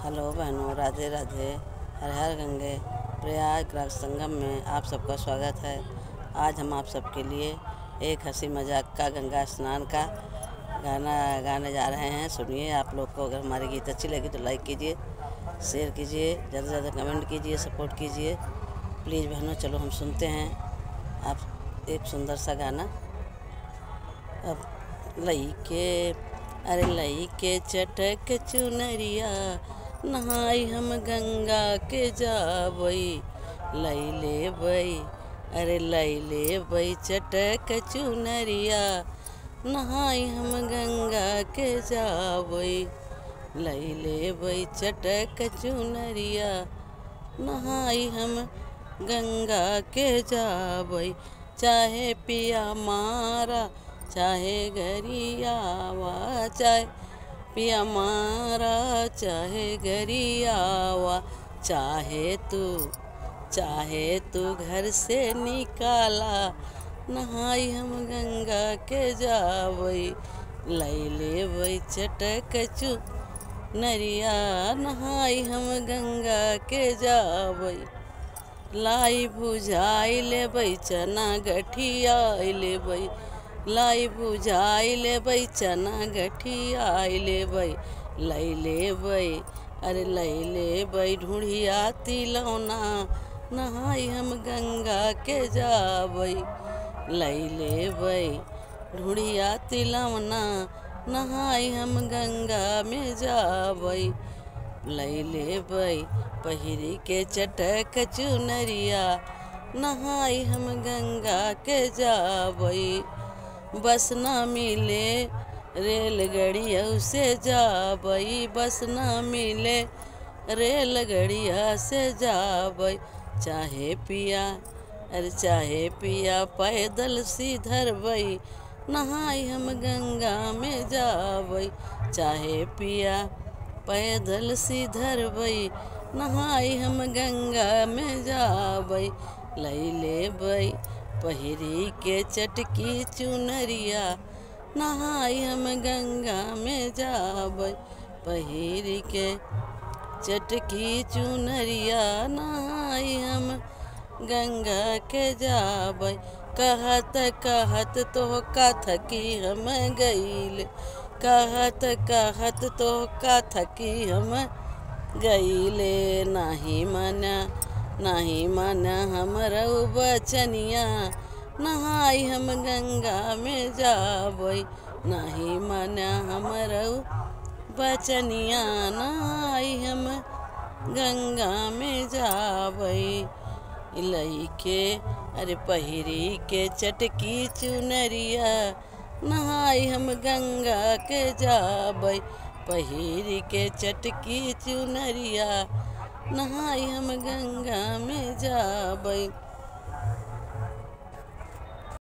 Hello बहनों, राधे राधे। हर हर गंगे प्रयागराज संगम में आप सबका स्वागत है। आज हम आप सबके लिए एक हंसी मजाक का गंगा स्नान का गाना गाने जा रहे हैं। सुनिए। आप लोग को अगर हमारी गीत अच्छी लगी तो लाइक कीजिए, शेयर कीजिए, ज़्यादा से ज़्यादा कमेंट कीजिए, सपोर्ट कीजिए प्लीज़ बहनों। चलो हम सुनते हैं आप एक सुंदर सा गाना। अब अरे लईके चटक चुनरिया नहाई हम गंगा के जावई। लैले बई अरे लैले बई चटक चुनरिया नहाई हम गंगा के जावई। लैले बई चटक चुनरिया नहाई हम गंगा के जावई। चाहे पिया मारा चाहे गरियावा, चाहे पिया मारा चाहे गरियावा, चाहे तू घर से निकाला नहाई हम गंगा के जावई। लैले वही चटक चुनरिया नहाई हम गंगा के जावई। लाई बुझाई ले बई चना गठिया ले बई। लाई बुझाई ले बई चना गठिया ले बई। लैले बई अरे लैले बई ढूढ़िया तिलौना नहाई हम गंगा के जावई। लैले बई ढूढ़िया तिलौना नहाई हम गंगा में जावई। लैले बई पहिरी के चटक चुनरिया नहाई हम गंगा के जावई। बस ना मिले रेलगड़िया से जावई। बस ना मिले रेलगड़िया से जावई। चाहे पिया पैदल सीधर बई नहाई हम गंगा में जावई। चाहे पिया पैदल सीधर बई नहाई हम गंगा में जावई। लैले बई पहिरी के चटकी चुनरिया नहाई हम गंगा में जावई। पहिरी के चटकी चुनरिया नहाई हम गंगा के जावई। कहत कहत तो का थकी हम गईल। कहत कहत तो का थकी हम गईले। नाही माना हमरऊ बचनिया नहाई हम गंगा में जावई। नाही माना हमरऊ बचनिया नहाई हम गंगा में जावई। लईके अरे पहिरी के चटकी चुनरिया नहाई हम गंगा के जावई। पहिरी के चटकी चुनरिया नहाई हम गंगा में जावई।